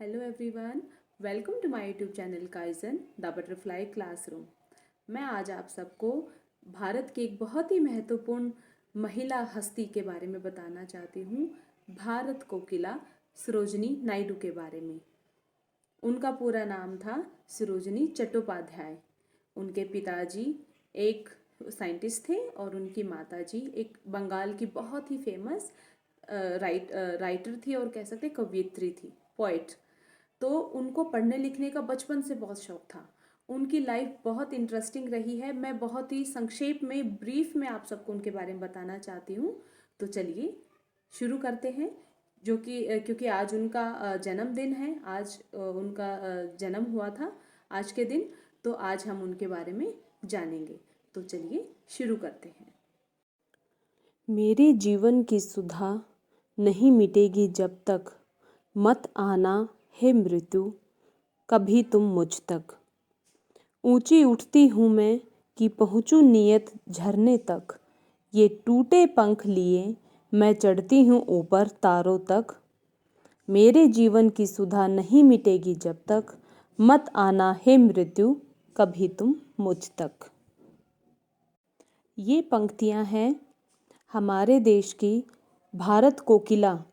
Hello everyone, welcome to my YouTube channel Kaizen the butterfly classroom. मैं आज आप सबको भारत की एक बहुत ही महत्वपूर्ण महिला हस्ती के बारे में बताना चाहती हूँ। भारत कोकिला सरोजिनी नायडू के बारे में। उनका पूरा नाम था सरोजिनी चट्टोपाध्याय। उनके पिताजी एक साइंटिस्ट थे और उनकी माताजी एक बंगाल की बहुत ही फेमस राइटर थी और कह सकते कवयित्री थी, पोइट। तो उनको पढ़ने लिखने का बचपन से बहुत शौक था। उनकी लाइफ बहुत इंटरेस्टिंग रही है। मैं बहुत ही संक्षेप में ब्रीफ में आप सबको उनके बारे में बताना चाहती हूँ। तो चलिए शुरू करते हैं। जो कि क्योंकि आज उनका जन्मदिन है, आज उनका जन्म हुआ था आज के दिन, तो आज हम उनके बारे में जानेंगे। तो चलिए शुरू करते हैं। मेरे जीवन की सुधा नहीं मिटेगी जब तक, मत आना हे मृत्यु कभी तुम मुझ तक। ऊंची उठती हूँ मैं कि पहुँचूँ नियत झरने तक, ये टूटे पंख लिए मैं चढ़ती हूँ ऊपर तारों तक। मेरे जीवन की सुधा नहीं मिटेगी जब तक, मत आना हे मृत्यु कभी तुम मुझ तक। ये पंक्तियाँ हैं हमारे देश की भारत कोकिला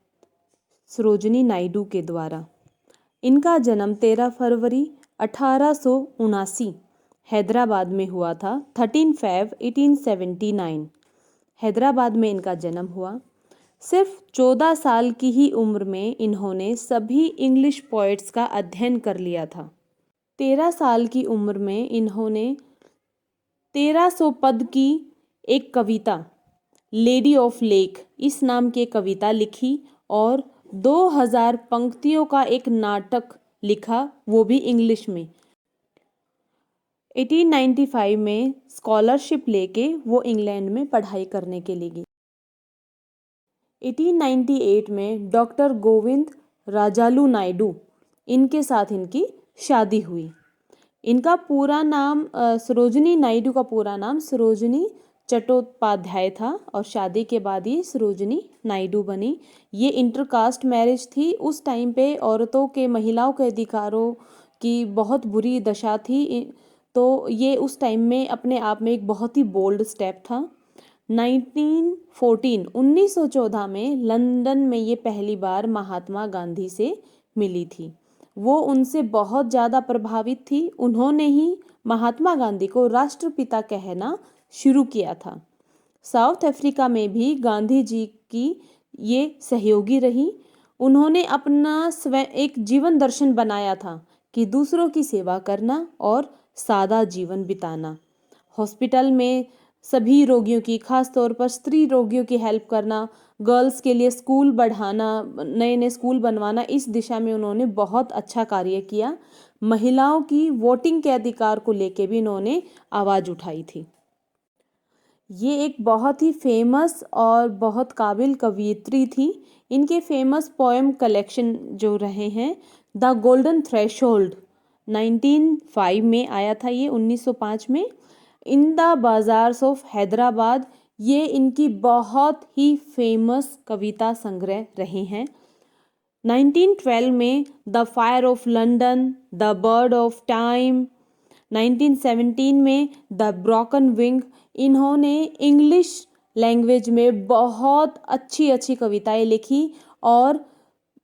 सरोजिनी नायडू के द्वारा। इनका जन्म 13 फरवरी 1879 हैदराबाद में हुआ था। 13 फेब 1879 हैदराबाद में इनका जन्म हुआ। सिर्फ 14 साल की ही उम्र में इन्होंने सभी इंग्लिश पोइट्स का अध्ययन कर लिया था। 13 साल की उम्र में इन्होंने 1300 पद की एक कविता लेडी ऑफ लेक इस नाम की कविता लिखी और 2000 पंक्तियों का एक नाटक लिखा, वो भी इंग्लिश में। 1895 में स्कॉलरशिप लेके वो इंग्लैंड में पढ़ाई करने के लिए गई। 1898 में डॉक्टर गोविंद राजालू नायडू इनके साथ इनकी शादी हुई। इनका पूरा नाम सरोजिनी नायडू का पूरा नाम सरोजिनी चट्टोपाध्याय था और शादी के बाद ही सरोजिनी नायडू बनी। ये इंटरकास्ट मैरिज थी। उस टाइम पे औरतों के, महिलाओं के अधिकारों की बहुत बुरी दशा थी, तो ये उस टाइम में अपने आप में एक बहुत ही बोल्ड स्टेप था। 1914 में लंदन में ये पहली बार महात्मा गांधी से मिली थी। वो उनसे बहुत ज़्यादा प्रभावित थी। उन्होंने ही महात्मा गांधी को राष्ट्रपिता कहना शुरू किया था। साउथ अफ्रीका में भी गांधी जी की ये सहयोगी रही। उन्होंने अपना स्वयं एक जीवन दर्शन बनाया था कि दूसरों की सेवा करना और सादा जीवन बिताना। हॉस्पिटल में सभी रोगियों की, खास तौर पर स्त्री रोगियों की हेल्प करना, गर्ल्स के लिए स्कूल बढ़ाना, नए नए स्कूल बनवाना, इस दिशा में उन्होंने बहुत अच्छा कार्य किया। महिलाओं की वोटिंग के अधिकार को लेके भी इन्होंने आवाज़ उठाई थी। ये एक बहुत ही फेमस और बहुत काबिल कवयित्री थी। इनके फेमस पोएम कलेक्शन जो रहे हैं, द गोल्डन थ्रेशोल्ड 1905 में आया था, ये 1905 में। In the bazaars of Hyderabad, ये इनकी बहुत ही फेमस कविता संग्रह रहे हैं। 1912 में the fire of London, the bird of time. 1917 में द ब्रोकन विंग। इन्होंने इंग्लिश लैंग्वेज में बहुत अच्छी अच्छी कविताएं लिखी और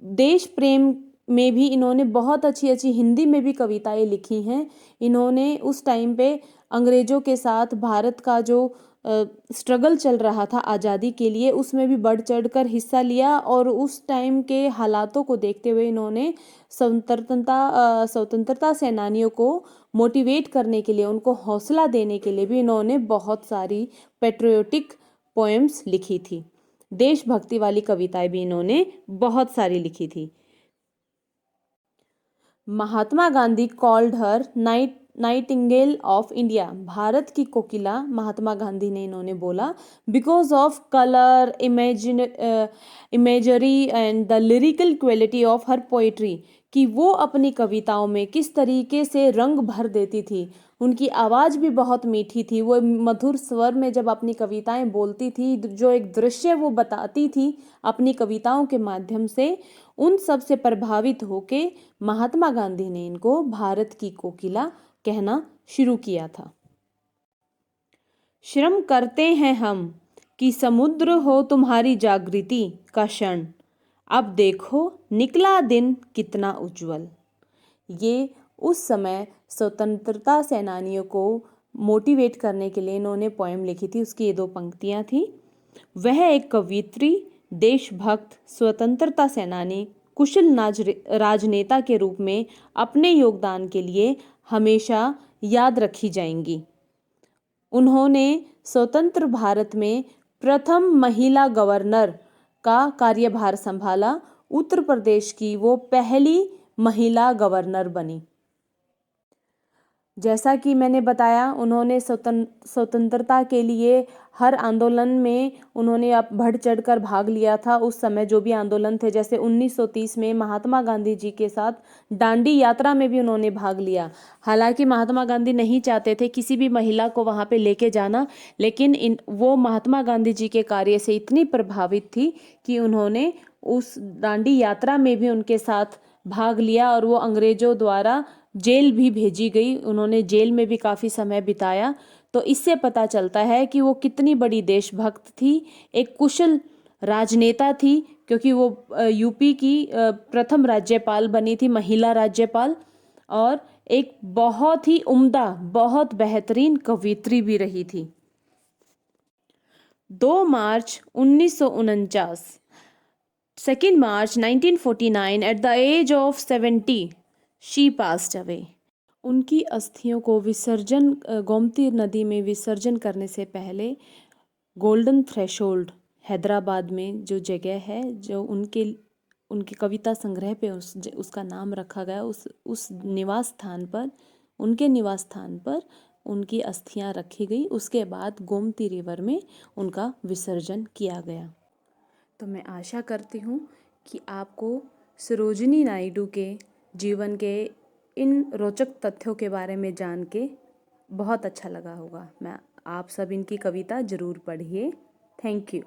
देश प्रेम में भी इन्होंने बहुत अच्छी अच्छी हिंदी में भी कविताएं लिखी हैं। इन्होंने उस टाइम पे अंग्रेज़ों के साथ भारत का जो स्ट्रगल चल रहा था आज़ादी के लिए, उसमें भी बढ़ चढ़कर हिस्सा लिया और उस टाइम के हालातों को देखते हुए इन्होंने स्वतंत्रता सेनानियों को मोटिवेट करने के लिए, उनको हौसला देने के लिए भी इन्होंने बहुत सारी पेट्रियोटिक पोएम्स लिखी थी। देशभक्ति वाली कविताएं भी इन्होंने बहुत सारी लिखी थी। Mahatma Gandhi called her nightingale of India, Bharat की कोकिला महात्मा गांधी ने इन्होंने बोला, because of colour, imagery and the lyrical quality of her poetry, कि वो अपनी कविताओं में किस तरीके से रंग भर देती थी। उनकी आवाज़ भी बहुत मीठी थी। वो मधुर स्वर में जब अपनी कविताएं बोलती थी, जो एक दृश्य वो बताती थी अपनी कविताओं के माध्यम से, उन सब से प्रभावित होके महात्मा गांधी ने इनको भारत की कोकिला कहना शुरू किया था। श्रम करते हैं हम कि समुद्र हो तुम्हारी जागृति का क्षण, अब देखो निकला दिन कितना उज्जवल। ये उस समय स्वतंत्रता सेनानियों को मोटिवेट करने के लिए इन्होंने पोएम लिखी थी। उसकी ये 2 पंक्तियाँ थी। वह एक कवयित्री, देशभक्त, स्वतंत्रता सेनानी, कुशल राजनेता के रूप में अपने योगदान के लिए हमेशा याद रखी जाएंगी। उन्होंने स्वतंत्र भारत में प्रथम महिला गवर्नर का कार्यभार संभाला। उत्तर प्रदेश की वो पहली महिला गवर्नर बनी। जैसा कि मैंने बताया, उन्होंने स्वतंत्रता के लिए हर आंदोलन में उन्होंने बढ़ चढ़कर भाग लिया था। उस समय जो भी आंदोलन थे, जैसे 1930 में महात्मा गांधी जी के साथ दांडी यात्रा में भी उन्होंने भाग लिया। हालांकि महात्मा गांधी नहीं चाहते थे किसी भी महिला को वहाँ पे लेके जाना, लेकिन वो महात्मा गांधी जी के कार्य से इतनी प्रभावित थी कि उन्होंने उस दांडी यात्रा में भी उनके साथ भाग लिया और वो अंग्रेजों द्वारा जेल भी भेजी गई। उन्होंने जेल में भी काफ़ी समय बिताया। तो इससे पता चलता है कि वो कितनी बड़ी देशभक्त थी, एक कुशल राजनेता थी, क्योंकि वो यूपी की प्रथम राज्यपाल बनी थी, महिला राज्यपाल, और एक बहुत ही उम्दा, बहुत बेहतरीन कवयित्री भी रही थी। 2 मार्च 1949, 2 मार्च 1949 at the age of 70 she passed away. उनकी अस्थियों को विसर्जन गोमती नदी में विसर्जन करने से पहले गोल्डन थ्रेशोल्ड हैदराबाद में जो जगह है, जो उनके कविता संग्रह पे उसका नाम रखा गया, उस निवास स्थान पर, उनके निवास स्थान पर उनकी अस्थियां रखी गई। उसके बाद गोमती रिवर में उनका विसर्जन किया गया। तो मैं आशा करती हूँ कि आपको सरोजिनी नायडू के जीवन के इन रोचक तथ्यों के बारे में जान के बहुत अच्छा लगा होगा। आप सब इनकी कविता ज़रूर पढ़िए। Thank you.